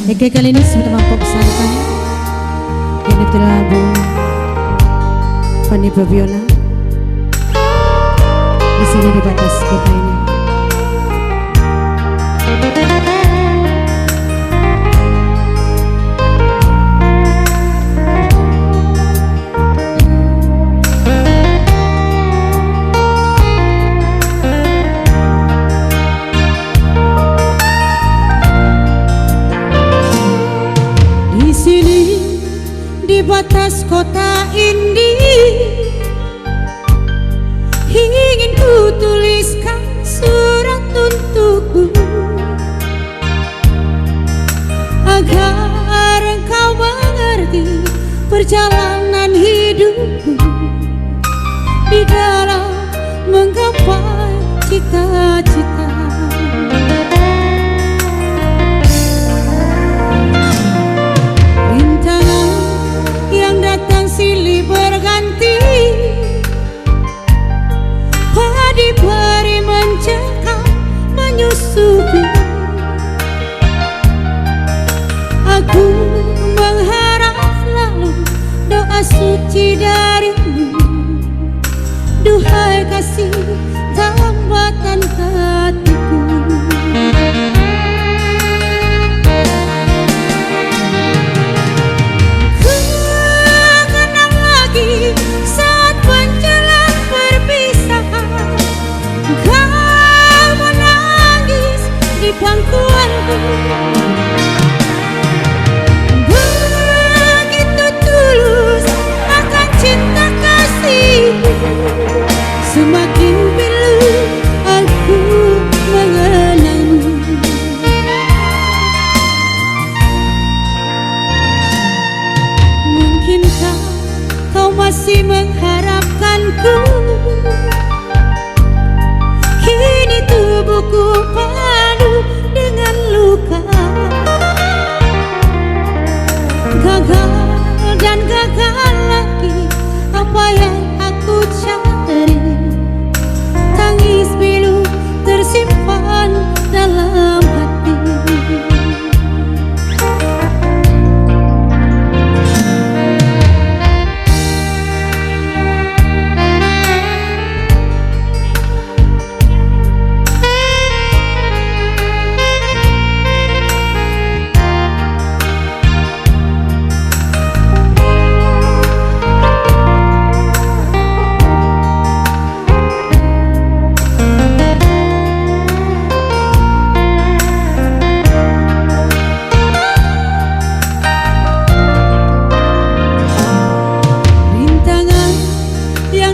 Oke, kali ini sudah mampu pesantren. Ini tuh lagu Fanny Fabiola. Di sini di batas kota ini. Di batas kota ini ingin ku tuliskan surat untukmu, agar engkau mengerti perjalanan hidupku di dalam menggapai cita-cita. Silih berganti, padi-padi mencekam menyusupi. Aku mengharap selalu doa suci darimu, duhai kasih tambatan hatiku. Saat menjelang perpisahan, kau menangis di pangkuanku. Begitu tulus akan cinta kasihmu, semakin pilu aku mengenangmu. Mungkinkah kau masih mengharapkanku? Kini tubuhku penuh dengan luka, gagal dan gagal lagi apa yang aku cari. Tangis pilu tersimpan dalam hati.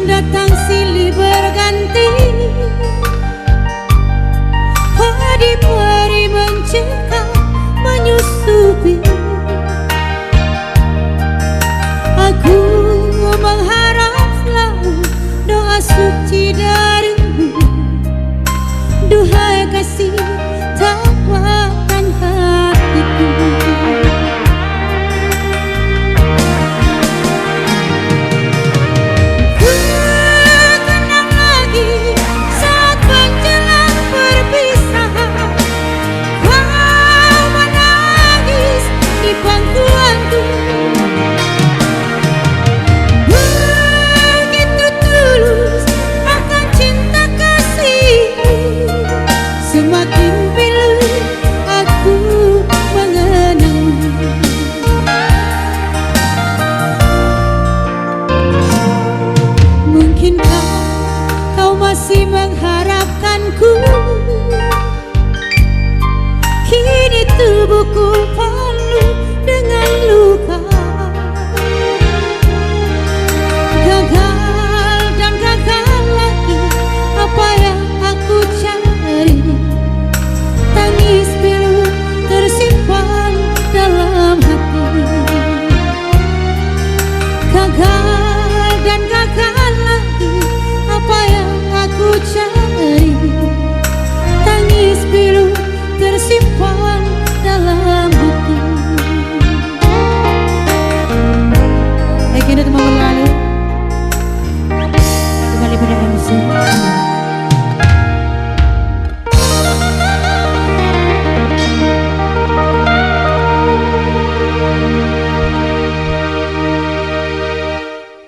Datang silih berganti, padi-padi mencekam menyusupi. Aku mengharap selalu doa suci darimu, duhai kasih tambatan hatiku. Begitu tulus akan cinta kasihmu, semakin pilu aku mengenangmu. Mungkinkah kau masih mengharapkanku? Kini tubuhku